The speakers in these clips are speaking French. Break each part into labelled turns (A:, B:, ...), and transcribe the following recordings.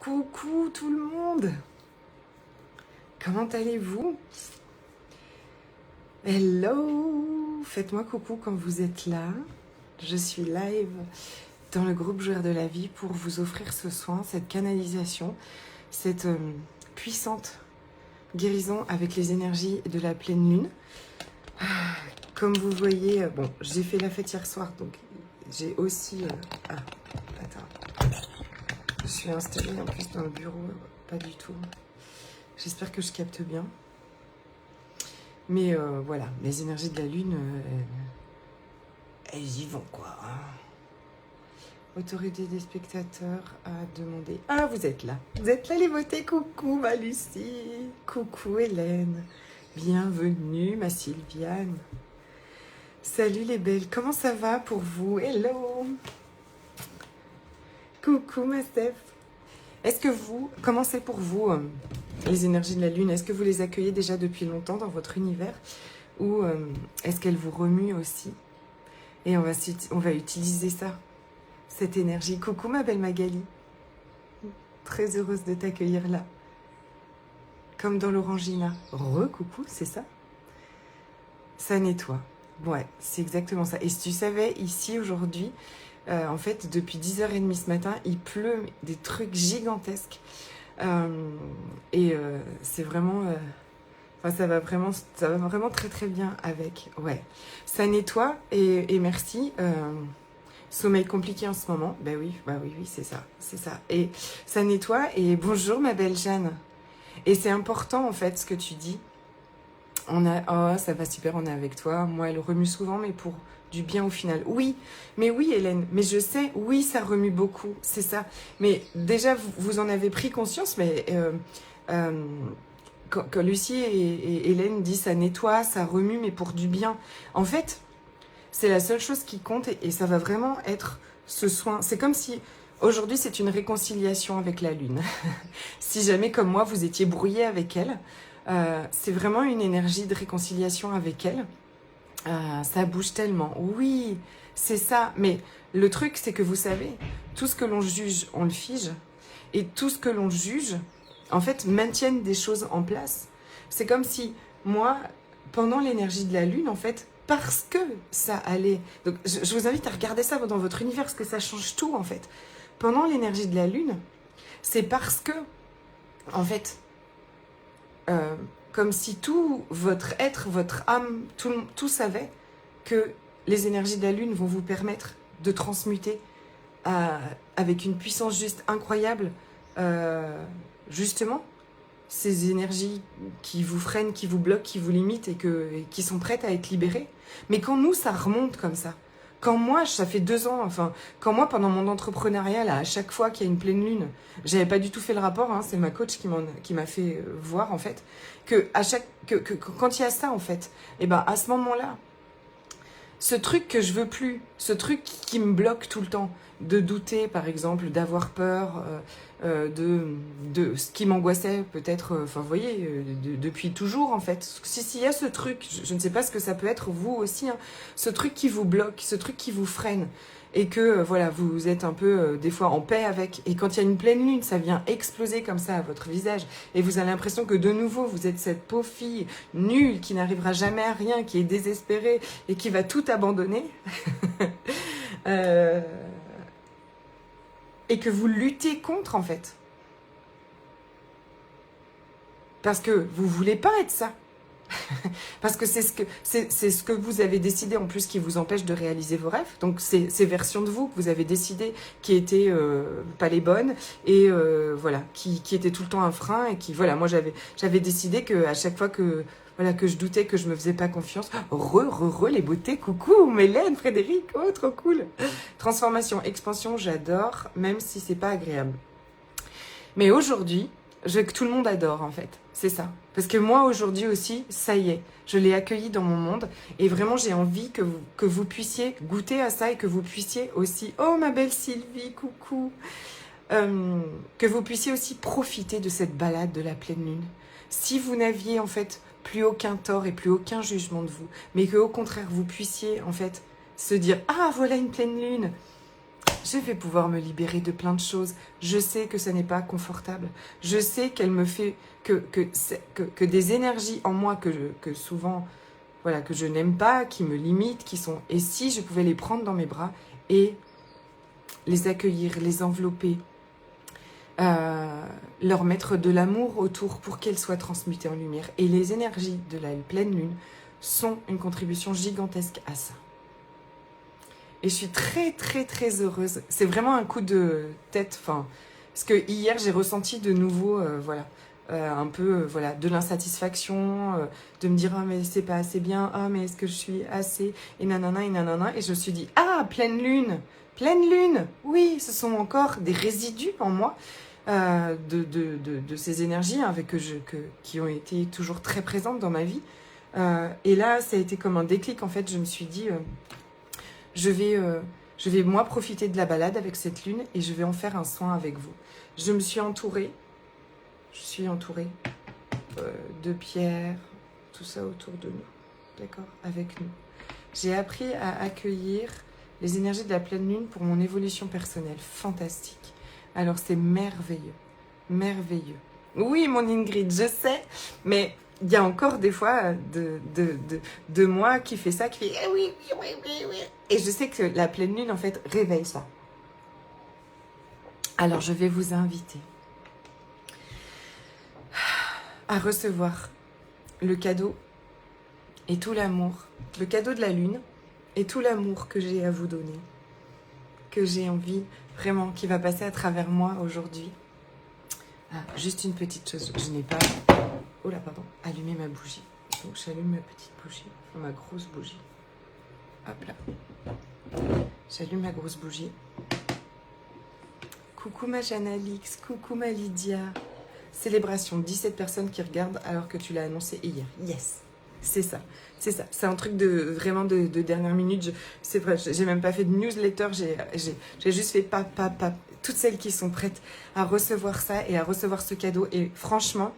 A: Coucou tout le monde. Comment allez-vous? Hello. Faites-moi coucou quand vous êtes là. Je suis live dans le groupe Joueurs de la Vie pour vous offrir ce soin, cette canalisation, cette puissante guérison avec les énergies de la pleine lune. Comme vous voyez, bon, j'ai fait la fête hier soir, donc j'ai aussi... attends. Je suis installée en plus dans le bureau, pas du tout. J'espère que je capte bien. Mais voilà, les énergies de la lune, elles y vont quoi. Autorité des spectateurs à demander. Ah, vous êtes là. Vous êtes là les beautés. Coucou ma Lucie. Coucou Hélène. Bienvenue ma Sylviane. Salut les belles. Comment ça va pour vous? Hello. Coucou ma Steph. Est-ce que vous, comment c'est pour vous les énergies de la lune? Est-ce que vous les accueillez déjà depuis longtemps dans votre univers? Ou est-ce qu'elles vous remuent aussi? Et on va utiliser ça, cette énergie. Coucou ma belle Magali. Très heureuse de t'accueillir là. Comme dans l'Orangina. Re-coucou, c'est ça? Ça nettoie. Ouais, c'est exactement ça. Et si tu savais, ici aujourd'hui, en fait, depuis 10h30 ce matin, il pleut des trucs gigantesques. C'est vraiment... ça va vraiment très très bien avec. Ouais, ça nettoie et merci. Sommeil compliqué en ce moment. Bah oui, c'est ça. Et ça nettoie et bonjour ma belle Jeanne. Et c'est important en fait ce que tu dis. Oh ça va super, on est avec toi. Moi elle remue souvent mais pour du bien au final. Oui Hélène, mais je sais, oui ça remue beaucoup, c'est ça. Mais déjà vous en avez pris conscience, mais quand Lucie et Hélène disent ça nettoie, ça remue, mais pour du bien. En fait, c'est la seule chose qui compte et ça va vraiment être ce soin. C'est comme si aujourd'hui c'est une réconciliation avec la lune. Si jamais comme moi vous étiez brouillé avec elle, c'est vraiment une énergie de réconciliation avec elle. Ça bouge tellement. Oui, c'est ça. Mais le truc, c'est que vous savez, tout ce que l'on juge, on le fige. Et tout ce que l'on juge, en fait, maintiennent des choses en place. C'est comme si, moi, pendant l'énergie de la lune, en fait, parce que ça allait... Donc, je vous invite à regarder ça dans votre univers, parce que ça change tout, en fait. Pendant l'énergie de la lune, c'est parce que, en fait... comme si tout votre être, votre âme, tout savait que les énergies de la lune vont vous permettre de transmuter avec une puissance juste incroyable, justement, ces énergies qui vous freinent, qui vous bloquent, qui vous limitent et qui sont prêtes à être libérées. Mais quand nous, ça remonte comme ça, quand moi, ça fait 2 ans, quand moi, pendant mon entrepreneuriat, là, à chaque fois qu'il y a une pleine lune, j'avais pas du tout fait le rapport, hein, c'est ma coach qui m'a fait voir, en fait, que quand il y a ça, en fait, et ben, à ce moment-là, ce truc que je veux plus, ce truc qui me bloque tout le temps, de douter, par exemple, d'avoir peur, de ce qui m'angoissait peut-être, vous voyez, depuis toujours en fait. S'il y a ce truc, je ne sais pas ce que ça peut être vous aussi, hein, ce truc qui vous bloque, ce truc qui vous freine, et que voilà, vous êtes un peu des fois en paix avec, et quand il y a une pleine lune, ça vient exploser comme ça à votre visage, et vous avez l'impression que de nouveau, vous êtes cette pauvre fille nulle qui n'arrivera jamais à rien, qui est désespérée, et qui va tout abandonner. Et que vous luttez contre, en fait. Parce que vous voulez pas être ça. Parce que c'est ce que vous avez décidé, en plus, qui vous empêche de réaliser vos rêves. Donc, c'est ces versions de vous que vous avez décidé qui étaient pas les bonnes et voilà, qui étaient tout le temps un frein et qui, voilà, moi, j'avais décidé que à chaque fois que je doutais, que je me faisais pas confiance. Les beautés, coucou, Mélène, Frédéric, oh, trop cool. Transformation, expansion, j'adore, même si c'est pas agréable. Mais aujourd'hui, je veux que tout le monde adore, en fait. C'est ça. Parce que moi, aujourd'hui aussi, ça y est, je l'ai accueilli dans mon monde. Et vraiment, j'ai envie que vous puissiez goûter à ça et que vous puissiez aussi... Oh, ma belle Sylvie, coucou. Que vous puissiez aussi profiter de cette balade de la pleine lune. Si vous n'aviez, en fait... plus aucun tort et plus aucun jugement de vous, mais que au contraire vous puissiez en fait se dire ah voilà une pleine lune, Je vais pouvoir me libérer de plein de choses. Je sais que ça n'est pas confortable. Je sais qu'elle me fait que des énergies en moi que souvent, voilà, que je n'aime pas, qui me limitent, qui sont... Et si je pouvais les prendre dans mes bras et les accueillir, les envelopper, leur mettre de l'amour autour pour qu'elles soient transmutées en lumière. Et les énergies de la pleine lune sont une contribution gigantesque à ça. Et je suis très, très, très heureuse. C'est vraiment un coup de tête. Enfin, parce que hier, j'ai ressenti de nouveau, voilà, un peu, voilà, de l'insatisfaction, de me dire, ah, mais c'est pas assez bien, ah, mais est-ce que je suis assez, et nanana, et nanana. Et je me suis dit, ah, pleine lune. Oui, ce sont encore des résidus en moi de ces énergies qui ont été toujours très présentes dans ma vie. Et là, ça a été comme un déclic. En fait, je me suis dit... Je vais moi profiter de la balade avec cette lune et je vais en faire un soin avec vous. Je suis entourée de pierres, tout ça autour de nous, d'accord, avec nous. J'ai appris à accueillir les énergies de la pleine lune pour mon évolution personnelle, fantastique. Alors c'est merveilleux, merveilleux. Oui, mon Ingrid, je sais, mais... Il y a encore des fois de moi qui fait ça, qui fait eh oui, oui, oui, oui, oui. Et je sais que la pleine lune, en fait, réveille ça. Alors, je vais vous inviter à recevoir le cadeau et tout l'amour, le cadeau de la lune et tout l'amour que j'ai à vous donner, que j'ai envie vraiment, qui va passer à travers moi aujourd'hui. Ah, juste une petite chose, je n'ai pas... Oh là, pardon, allumer ma bougie. Donc j'allume ma petite bougie, ma grosse bougie. Hop là. J'allume ma grosse bougie. Coucou ma Jeanne Alix, coucou ma Lydia. Célébration, 17 personnes qui regardent alors que tu l'as annoncé hier. Yes, c'est ça, c'est ça. C'est un truc vraiment de dernière minute. C'est vrai, j'ai même pas fait de newsletter, j'ai juste fait pap. Toutes celles qui sont prêtes à recevoir ça et à recevoir ce cadeau. Et franchement...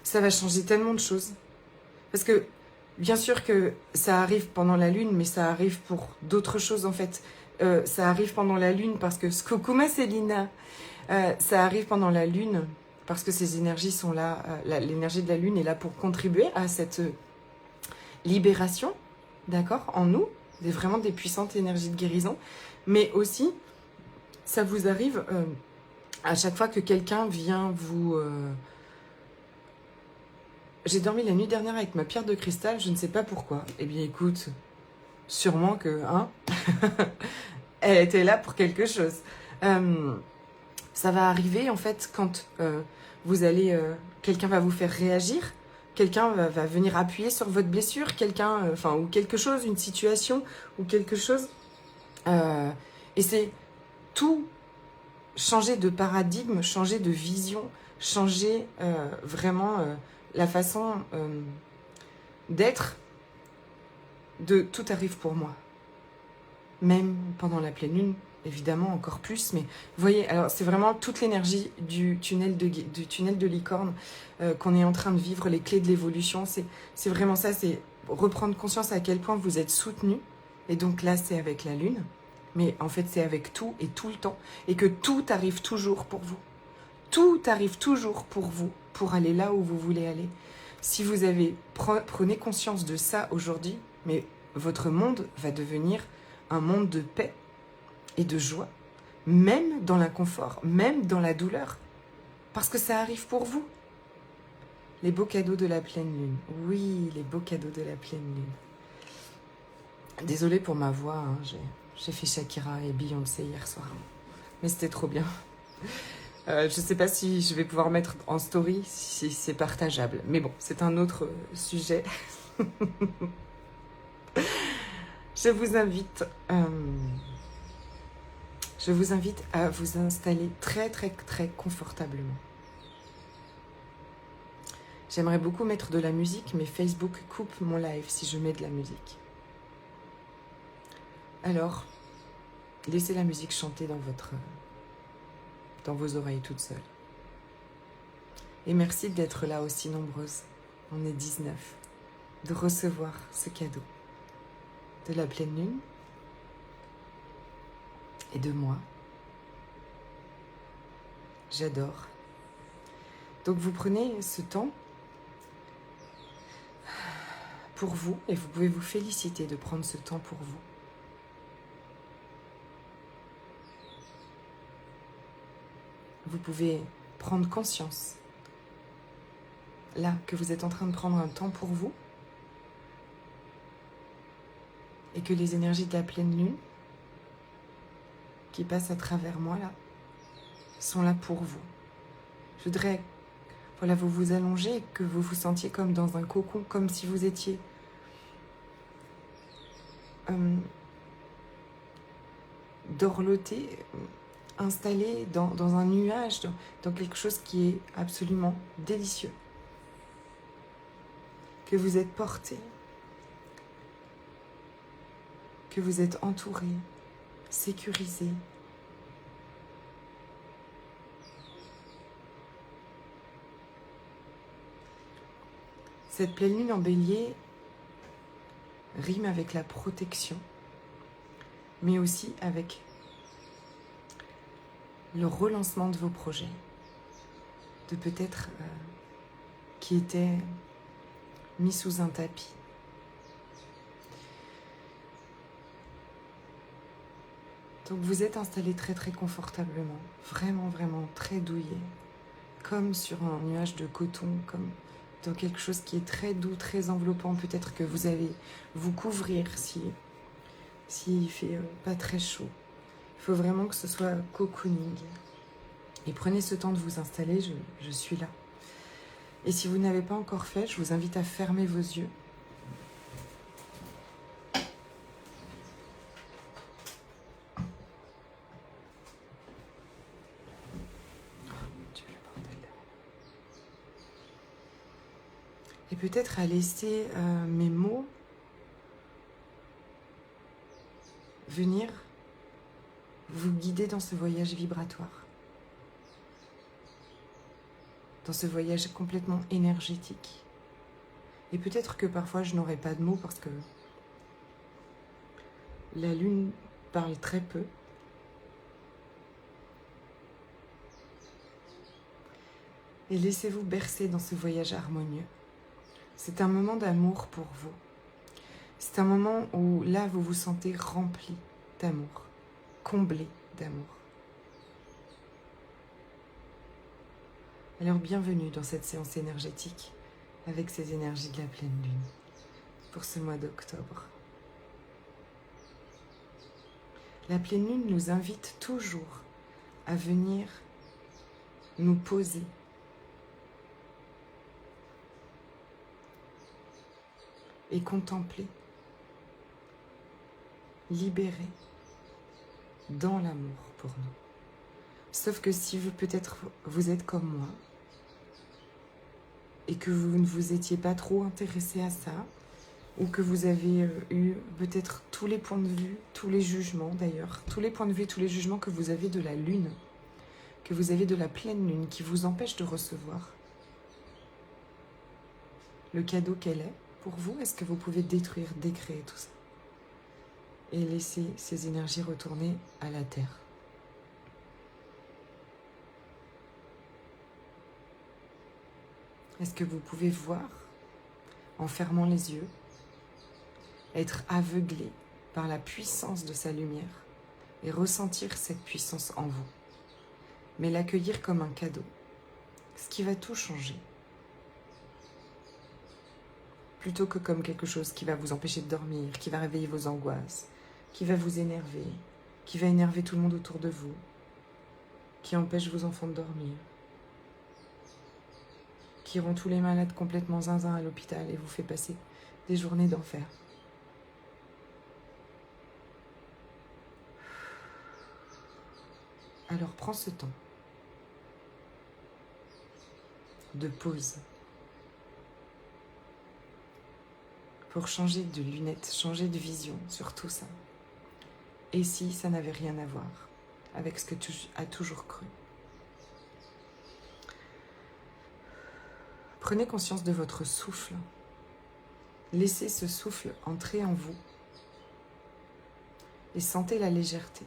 A: ça va changer tellement de choses. Parce que, bien sûr que ça arrive pendant la lune, mais ça arrive pour d'autres choses, en fait. Ça arrive pendant la lune parce que... Coucou ma Célina. Ça arrive pendant la lune parce que ces énergies sont là. L'énergie de la lune est là pour contribuer à cette libération, d'accord, en nous. Vraiment des puissantes énergies de guérison. Mais aussi, ça vous arrive à chaque fois que quelqu'un vient vous... J'ai dormi la nuit dernière avec ma pierre de cristal, je ne sais pas pourquoi. Eh bien écoute, sûrement que, hein, elle était là pour quelque chose. Ça va arriver en fait quand vous allez, quelqu'un va vous faire réagir, quelqu'un va venir appuyer sur votre blessure, quelqu'un, ou quelque chose, une situation ou quelque chose. Et c'est tout changer de paradigme, changer de vision, changer vraiment... la façon d'être de tout arrive pour moi. Même pendant la pleine lune, évidemment, encore plus. Mais vous voyez, alors c'est vraiment toute l'énergie du tunnel de licorne qu'on est en train de vivre, les clés de l'évolution. C'est vraiment ça, c'est reprendre conscience à quel point vous êtes soutenu. Et donc là, c'est avec la lune. Mais en fait, c'est avec tout et tout le temps. Et que tout arrive toujours pour vous. Tout arrive toujours pour vous, pour aller là où vous voulez aller. Si vous prenez conscience de ça aujourd'hui, mais votre monde va devenir un monde de paix et de joie, même dans l'inconfort, même dans la douleur, parce que ça arrive pour vous. Les beaux cadeaux de la pleine lune. Oui, les beaux cadeaux de la pleine lune. Désolée pour ma voix, hein, j'ai fait Shakira et Beyoncé hier soir, mais c'était trop bien. Je ne sais pas si je vais pouvoir mettre en story, si c'est partageable. Mais bon, c'est un autre sujet. Je vous invite à vous installer très, très, très confortablement. J'aimerais beaucoup mettre de la musique, mais Facebook coupe mon live si je mets de la musique. Alors, laissez la musique chanter dans vos oreilles toutes seules. Et merci d'être là aussi nombreuses. On est 19. De recevoir ce cadeau de la pleine lune et de moi. J'adore. Donc vous prenez ce temps pour vous et vous pouvez vous féliciter de prendre ce temps pour vous. Vous pouvez prendre conscience, là, que vous êtes en train de prendre un temps pour vous et que les énergies de la pleine lune qui passent à travers moi, là, sont là pour vous. Je voudrais, voilà, vous vous allongez et que vous vous sentiez comme dans un cocon, comme si vous étiez dorloté, installé dans un nuage, dans quelque chose qui est absolument délicieux. Que vous êtes porté, que vous êtes entouré, sécurisé. Cette pleine lune en bélier rime avec la protection, mais aussi avec le relancement de vos projets, de peut-être qui étaient mis sous un tapis. Donc vous êtes installé très très confortablement, vraiment vraiment très douillet, comme sur un nuage de coton, comme dans quelque chose qui est très doux, très enveloppant. Peut-être que vous allez vous couvrir s'il fait pas très chaud. Il faut vraiment que ce soit cocooning. Et prenez ce temps de vous installer, je suis là. Et si vous n'avez pas encore fait, je vous invite à fermer vos yeux. Et peut-être à laisser mes mots venir vous guider dans ce voyage vibratoire. Dans ce voyage complètement énergétique. Et peut-être que parfois je n'aurai pas de mots parce que la lune parle très peu. Et laissez-vous bercer dans ce voyage harmonieux. C'est un moment d'amour pour vous. C'est un moment où là vous vous sentez rempli d'amour, comblé d'amour. Alors bienvenue dans cette séance énergétique avec ces énergies de la pleine lune pour ce mois d'octobre. La pleine lune nous invite toujours à venir nous poser et contempler, libérer dans l'amour pour nous. Sauf que si vous peut-être vous êtes comme moi et que vous ne vous étiez pas trop intéressé à ça, ou que vous avez eu peut-être tous les points de vue, tous les jugements d'ailleurs, tous les points de vue et tous les jugements que vous avez de la lune, que vous avez de la pleine lune qui vous empêche de recevoir le cadeau qu'elle est pour vous, est-ce que vous pouvez détruire, décréer tout ça et laisser ces énergies retourner à la terre? Est-ce que vous pouvez voir, en fermant les yeux, être aveuglé par la puissance de sa lumière et ressentir cette puissance en vous, mais l'accueillir comme un cadeau, ce qui va tout changer, plutôt que comme quelque chose qui va vous empêcher de dormir, qui va réveiller vos angoisses, qui va vous énerver, qui va énerver tout le monde autour de vous, qui empêche vos enfants de dormir, qui rend tous les malades complètement zinzin à l'hôpital et vous fait passer des journées d'enfer. Alors prends ce temps de pause pour changer de lunettes, changer de vision sur tout ça. Et si ça n'avait rien à voir avec ce que tu as toujours cru? Prenez conscience de votre souffle. Laissez ce souffle entrer en vous et sentez la légèreté.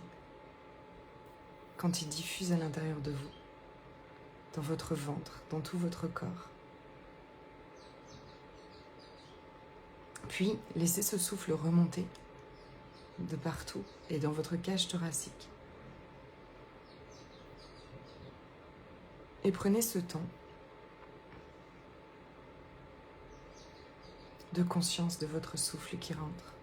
A: quand il diffuse à l'intérieur de vous, dans votre ventre, dans tout votre corps. Puis, laissez ce souffle remonter de partout et dans votre cage thoracique. Et prenez ce temps de conscience de votre souffle qui rentre.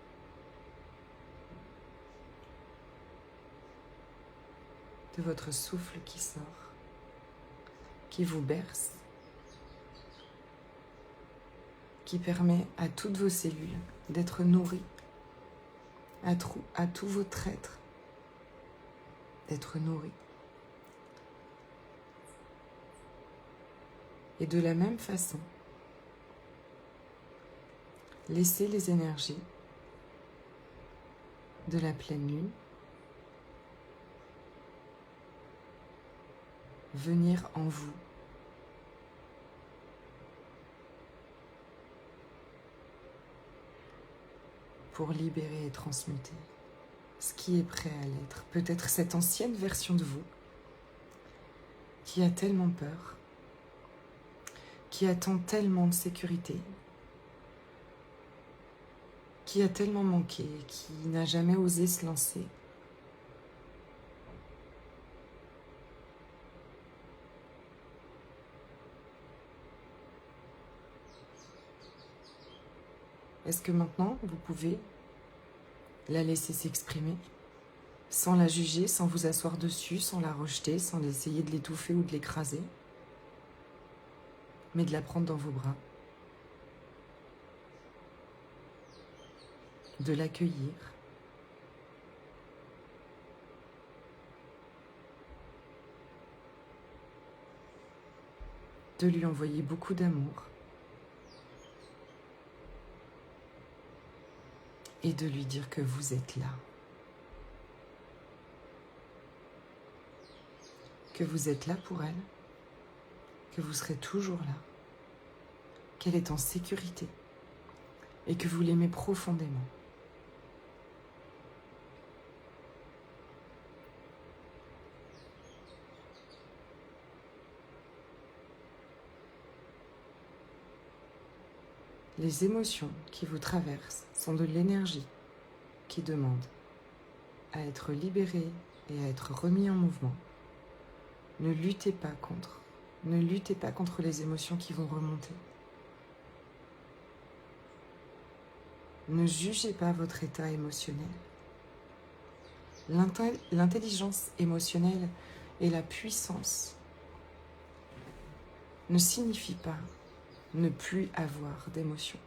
A: De votre souffle qui sort, qui vous berce, qui permet à toutes vos cellules d'être nourries, à tous votre être d'être nourris. Et de la même façon, laissez les énergies de la pleine lune venir en vous. Pour libérer et transmuter ce qui est prêt à l'être. Peut-être cette ancienne version de vous qui a tellement peur, qui attend tellement de sécurité, qui a tellement manqué, qui n'a jamais osé se lancer. Est-ce que maintenant, vous pouvez la laisser s'exprimer sans la juger, sans vous asseoir dessus, sans la rejeter, sans essayer de l'étouffer ou de l'écraser, mais de la prendre dans vos bras, de l'accueillir, de lui envoyer beaucoup d'amour et de lui dire que vous êtes là, que vous êtes là pour elle, que vous serez toujours là, qu'elle est en sécurité et que vous l'aimez profondément. Les émotions qui vous traversent sont de l'énergie qui demande à être libérée et à être remis en mouvement. Ne luttez pas contre. Ne luttez pas contre les émotions qui vont remonter. Ne jugez pas votre état émotionnel. L'intelligence émotionnelle et la puissance ne signifie pas ne plus avoir d'émotions,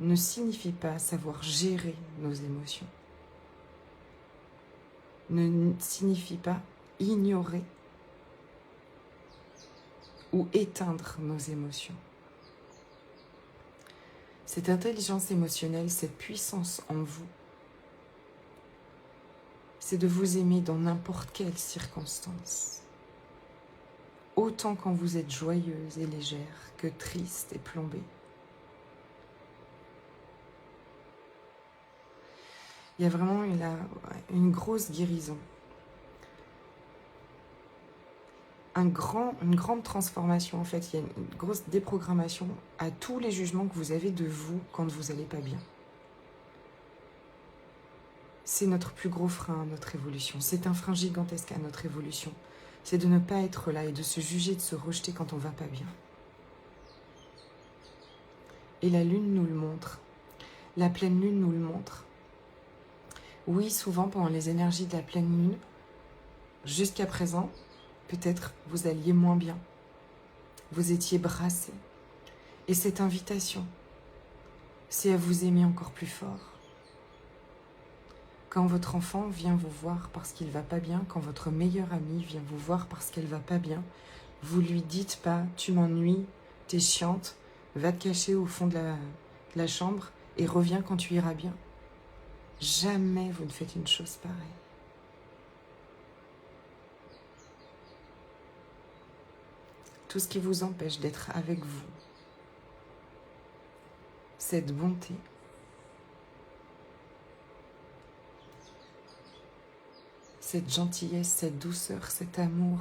A: ne signifie pas savoir gérer nos émotions, ne signifie pas ignorer ou éteindre nos émotions. Cette intelligence émotionnelle, cette puissance en vous, c'est de vous aimer dans n'importe quelle circonstance. Autant quand vous êtes joyeuse et légère que triste et plombée. Il y a vraiment une grosse guérison. Une grande transformation en fait. Il y a une grosse déprogrammation à tous les jugements que vous avez de vous quand vous n'allez pas bien. C'est notre plus gros frein à notre évolution. C'est un frein gigantesque à notre évolution. C'est de ne pas être là et de se juger, de se rejeter quand on ne va pas bien. Et la lune nous le montre. La pleine lune nous le montre. Oui, souvent pendant les énergies de la pleine lune, jusqu'à présent, peut-être vous alliez moins bien. Vous étiez brassé. Et cette invitation, c'est à vous aimer encore plus fort. Quand votre enfant vient vous voir parce qu'il ne va pas bien, quand votre meilleure amie vient vous voir parce qu'elle ne va pas bien, vous lui dites pas « tu m'ennuies, t'es chiante, va te cacher au fond de la chambre et reviens quand tu iras bien ». Jamais vous ne faites une chose pareille. Tout ce qui vous empêche d'être avec vous, cette bonté, cette gentillesse, cette douceur, cet amour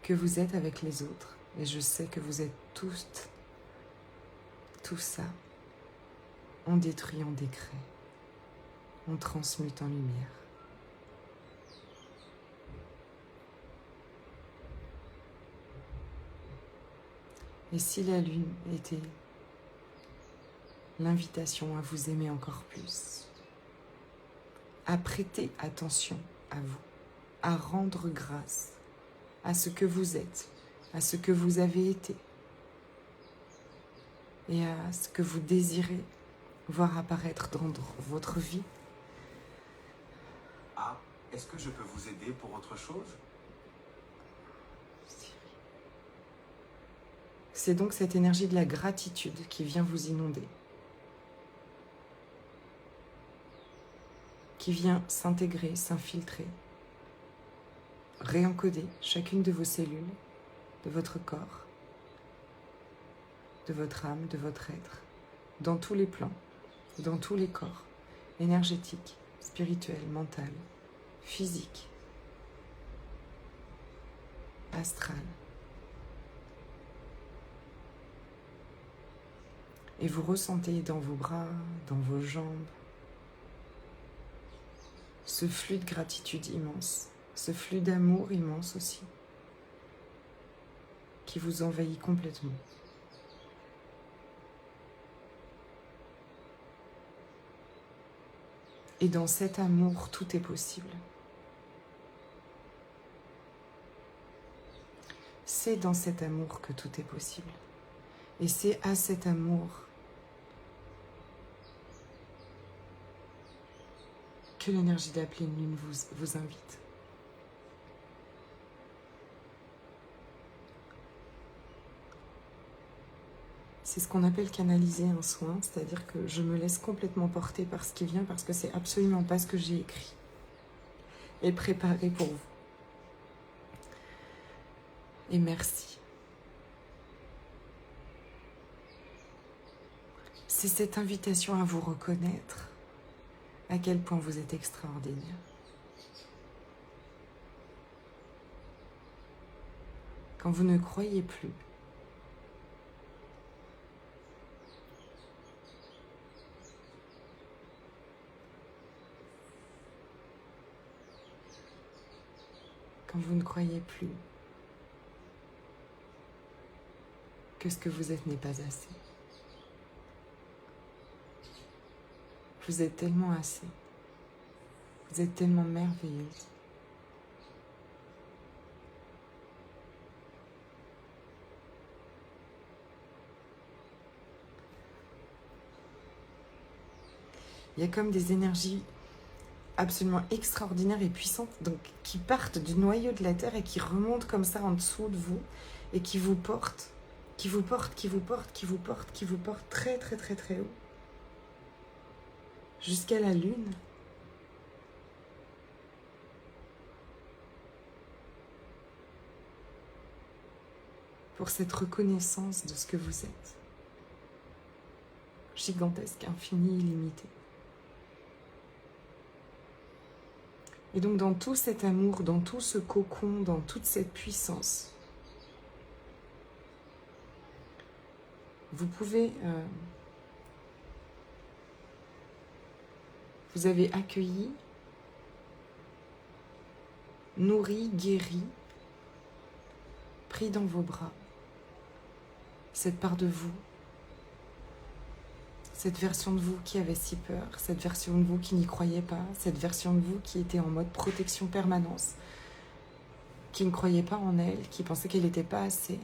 A: que vous êtes avec les autres. Et je sais que vous êtes tous, tout ça, on détruit, on décrée, on transmute en lumière. Et si la lune était l'invitation à vous aimer encore plus, à prêter attention à vous, à rendre grâce à ce que vous êtes, à ce que vous avez été et à ce que vous désirez voir apparaître dans votre vie.
B: Ah, est-ce que je peux vous aider pour autre chose?
A: C'est donc cette énergie de la gratitude qui vient vous inonder, qui vient s'intégrer, s'infiltrer, réencoder chacune de vos cellules, de votre corps, de votre âme, de votre être, dans tous les plans, dans tous les corps, énergétiques, spirituels, mental, physique, astral. Et vous ressentez dans vos bras, dans vos jambes, ce flux de gratitude immense, ce flux d'amour immense aussi, qui vous envahit complètement. Et dans cet amour, tout est possible. C'est dans cet amour que tout est possible. Et c'est à cet amour que l'énergie de la pleine lune vous invite. C'est ce qu'on appelle canaliser un soin, c'est-à-dire que je me laisse complètement porter par ce qui vient parce que c'est absolument pas ce que j'ai écrit et préparé pour vous. Et merci. C'est cette invitation à vous reconnaître à quel point vous êtes extraordinaire. Quand vous ne croyez plus, quand vous ne croyez plus que ce que vous êtes n'est pas assez. Vous êtes tellement assez. Vous êtes tellement merveilleuse. Il y a comme des énergies absolument extraordinaires et puissantes donc, qui partent du noyau de la Terre et qui remontent comme ça en dessous de vous et qui vous portent, qui vous portent, qui vous portent, qui vous portent, qui vous portent très très très très haut. Jusqu'à la Lune. Pour cette reconnaissance de ce que vous êtes. Gigantesque, infini, illimité. Et donc dans tout cet amour, dans tout ce cocon, dans toute cette puissance, vous pouvez... vous avez accueilli, nourri, guéri, pris dans vos bras cette part de vous, cette version de vous qui avait si peur, cette version de vous qui n'y croyait pas, cette version de vous qui était en mode protection permanence, qui ne croyait pas en elle, qui pensait qu'elle n'était pas assez.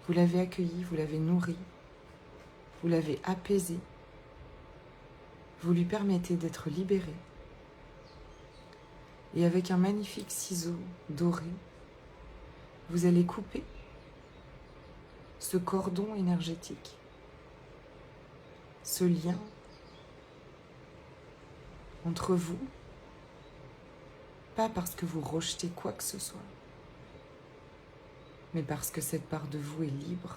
A: Vous l'avez accueillie, vous l'avez nourrie, vous l'avez apaisée, vous lui permettez d'être libérée. Et avec un magnifique ciseau doré, vous allez couper ce cordon énergétique, ce lien entre vous, pas parce que vous rejetez quoi que ce soit, mais parce que cette part de vous est libre.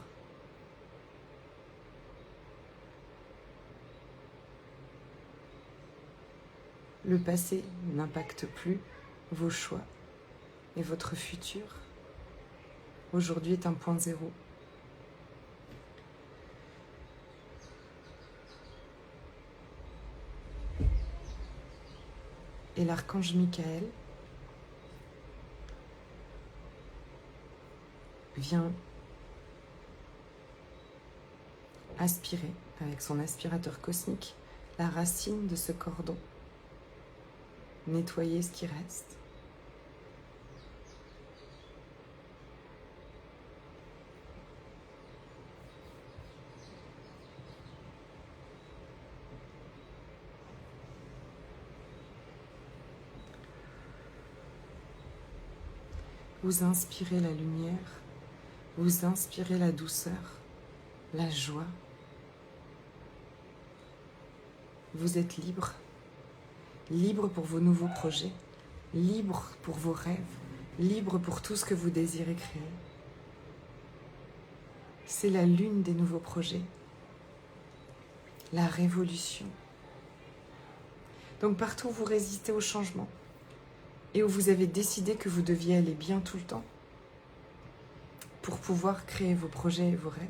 A: Le passé n'impacte plus vos choix et votre futur. Aujourd'hui est un point zéro. Et l'archange Michael vient aspirer avec son aspirateur cosmique la racine de ce cordon, nettoyer ce qui reste. Vous inspirez la lumière, vous inspirez la douceur, la joie. Vous êtes libre, libre pour vos nouveaux projets, libre pour vos rêves, libre pour tout ce que vous désirez créer. C'est la lune des nouveaux projets, la révolution. Donc partout où vous résistez au changement, et où vous avez décidé que vous deviez aller bien tout le temps pour pouvoir créer vos projets et vos rêves,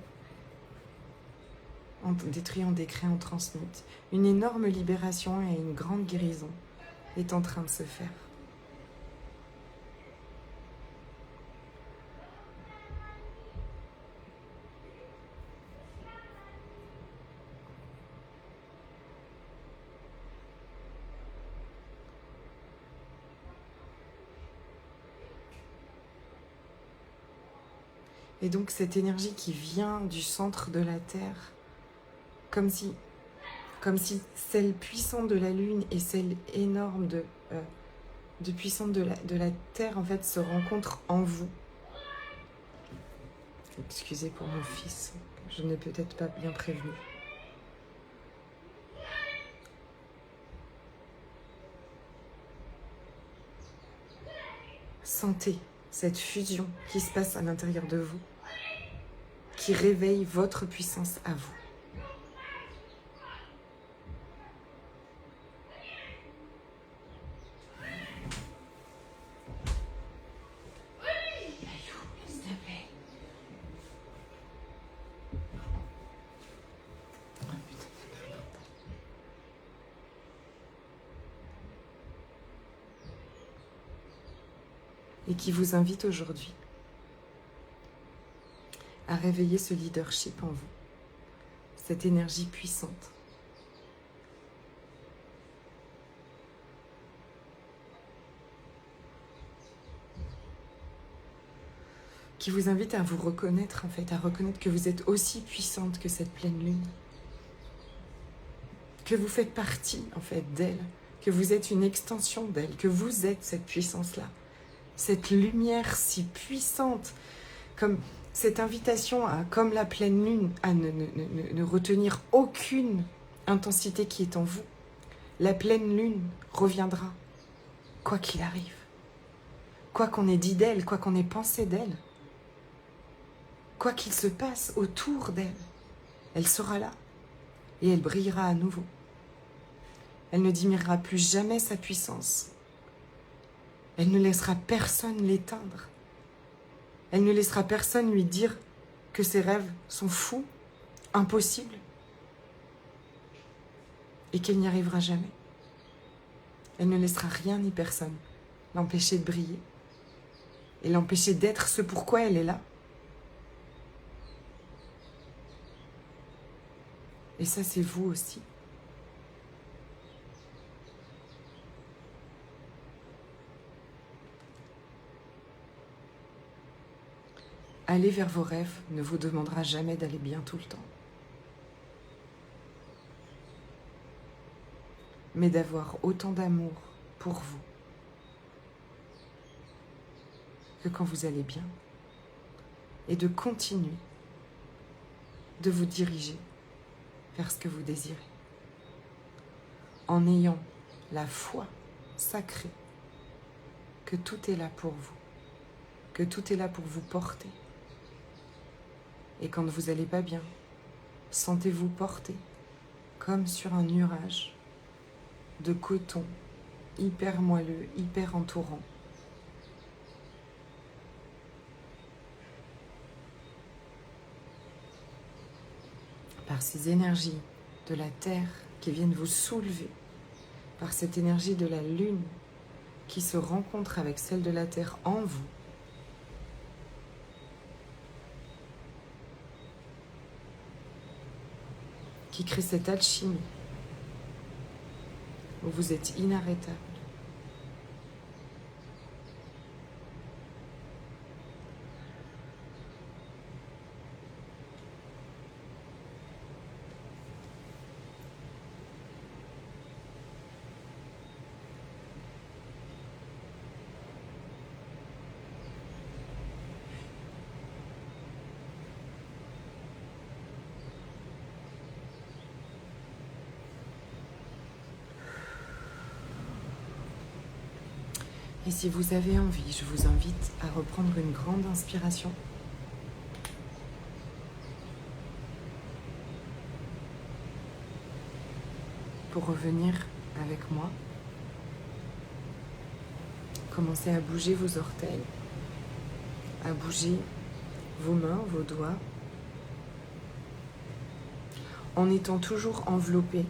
A: en détruisant des créés en transmute, une énorme libération et une grande guérison est en train de se faire. Et donc cette énergie qui vient du centre de la Terre, comme si celle puissante de la Lune et celle énorme de puissante de la Terre, en fait, se rencontrent en vous. Excusez pour mon fils, je n'ai peut-être pas bien prévenu. Sentez cette fusion qui se passe à l'intérieur de vous, qui réveille votre puissance à vous. Et qui vous invite aujourd'hui à réveiller ce leadership en vous, cette énergie puissante. Qui vous invite à vous reconnaître, en fait, à reconnaître que vous êtes aussi puissante que cette pleine lune, que vous faites partie, en fait, d'elle, que vous êtes une extension d'elle, que vous êtes cette puissance-là. Cette lumière si puissante, comme cette invitation à, comme la pleine lune, à ne retenir aucune intensité qui est en vous. La pleine lune reviendra, quoi qu'il arrive. Quoi qu'on ait dit d'elle, quoi qu'on ait pensé d'elle. Quoi qu'il se passe autour d'elle, elle sera là et elle brillera à nouveau. Elle ne diminuera plus jamais sa puissance. Elle ne laissera personne l'éteindre. Elle ne laissera personne lui dire que ses rêves sont fous, impossibles, et qu'elle n'y arrivera jamais. Elle ne laissera rien ni personne l'empêcher de briller et l'empêcher d'être ce pourquoi elle est là. Et ça, c'est vous aussi. Aller vers vos rêves ne vous demandera jamais d'aller bien tout le temps, mais d'avoir autant d'amour pour vous que quand vous allez bien, et de continuer de vous diriger vers ce que vous désirez, en ayant la foi sacrée que tout est là pour vous, que tout est là pour vous porter. Et quand vous n'allez pas bien, sentez-vous porter comme sur un nuage de coton hyper moelleux, hyper entourant. Par ces énergies de la Terre qui viennent vous soulever, par cette énergie de la Lune qui se rencontre avec celle de la Terre en vous, qui crée cette alchimie où vous êtes inarrêtable. Et si vous avez envie, je vous invite à reprendre une grande inspiration. Pour revenir avec moi, commencez à bouger vos orteils, à bouger vos mains, vos doigts, en étant toujours enveloppé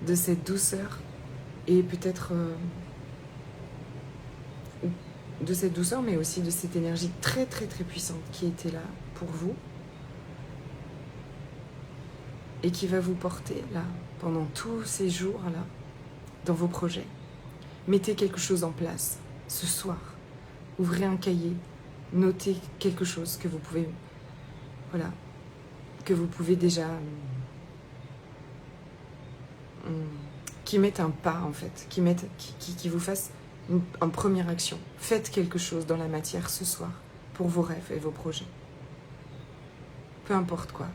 A: de cette douceur et peut-être de cette douceur, mais aussi de cette énergie très très très puissante qui était là pour vous et qui va vous porter là pendant tous ces jours là dans vos projets. Mettez quelque chose en place ce soir, ouvrez un cahier, notez quelque chose que vous pouvez, voilà, que vous pouvez déjà qui mette un pas en fait, qui vous fasse en première action. Faites quelque chose dans la matière ce soir pour vos rêves et vos projets. Peu importe quoi.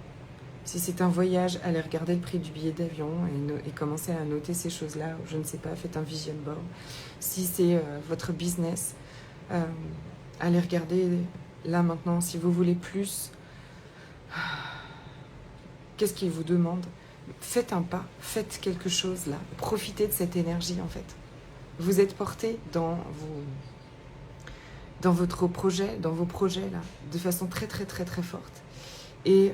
A: Si c'est un voyage, allez regarder le prix du billet d'avion et commencez à noter ces choses-là. Je ne sais pas, faites un vision board. Si c'est votre business, allez regarder là maintenant si vous voulez plus. Qu'est-ce qu'il vous demande? Faites un pas, faites quelque chose là. Profitez de cette énergie en fait. Vous êtes porté dans votre projet, dans vos projets là, de façon très très très très forte. Et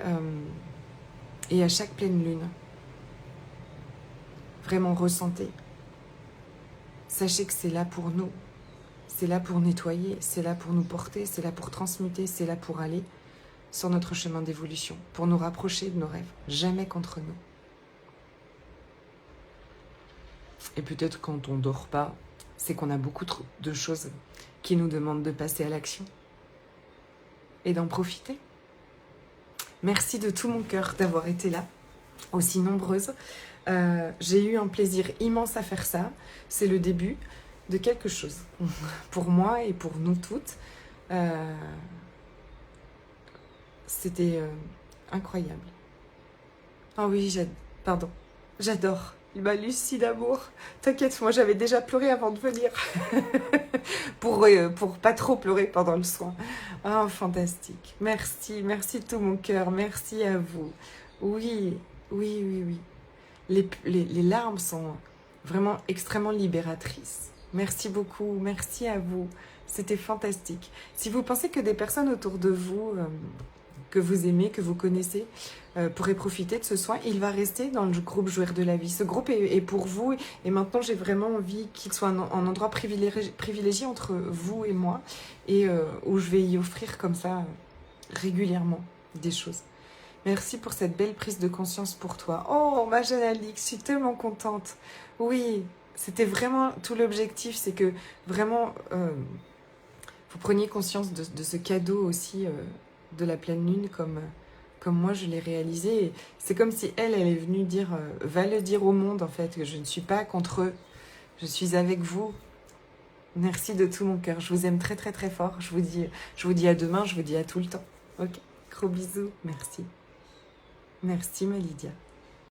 A: à chaque pleine lune, vraiment ressentez. Sachez que c'est là pour nous, c'est là pour nettoyer, c'est là pour nous porter, c'est là pour transmuter, c'est là pour aller sur notre chemin d'évolution, pour nous rapprocher de nos rêves, jamais contre nous. Et peut-être quand on ne dort pas, c'est qu'on a beaucoup de choses qui nous demandent de passer à l'action et d'en profiter. Merci de tout mon cœur d'avoir été là, aussi nombreuses. J'ai eu un plaisir immense à faire ça. C'est le début de quelque chose pour moi et pour nous toutes. C'était incroyable. Ah oui, j'adore. Il m'a lucide d'amour. T'inquiète, moi j'avais déjà pleuré avant de venir. pour pas trop pleurer pendant le soin. Ah, fantastique. Merci de tout mon cœur. Merci à vous. Oui. Les larmes sont vraiment extrêmement libératrices. Merci beaucoup. Merci à vous. C'était fantastique. Si vous pensez que des personnes autour de vous que vous aimez, que vous connaissez, pourraient profiter de ce soin, il va rester dans le groupe Joueurs de la Vie. Ce groupe est pour vous et maintenant j'ai vraiment envie qu'il soit un endroit privilégié entre vous et moi et où je vais y offrir comme ça régulièrement des choses. Merci pour cette belle prise de conscience pour toi. Oh, ma jeune Alix, je suis tellement contente. Oui, c'était vraiment tout l'objectif, c'est que vraiment vous preniez conscience de ce cadeau aussi de la pleine lune comme moi je l'ai réalisé. C'est comme si elle est venue dire, va le dire au monde en fait, que je ne suis pas contre eux, je suis avec vous. Merci de tout mon cœur, je vous aime très très très fort. Je vous dis à demain, je vous dis à tout le temps. Ok, gros bisous, merci. Merci ma Lydia.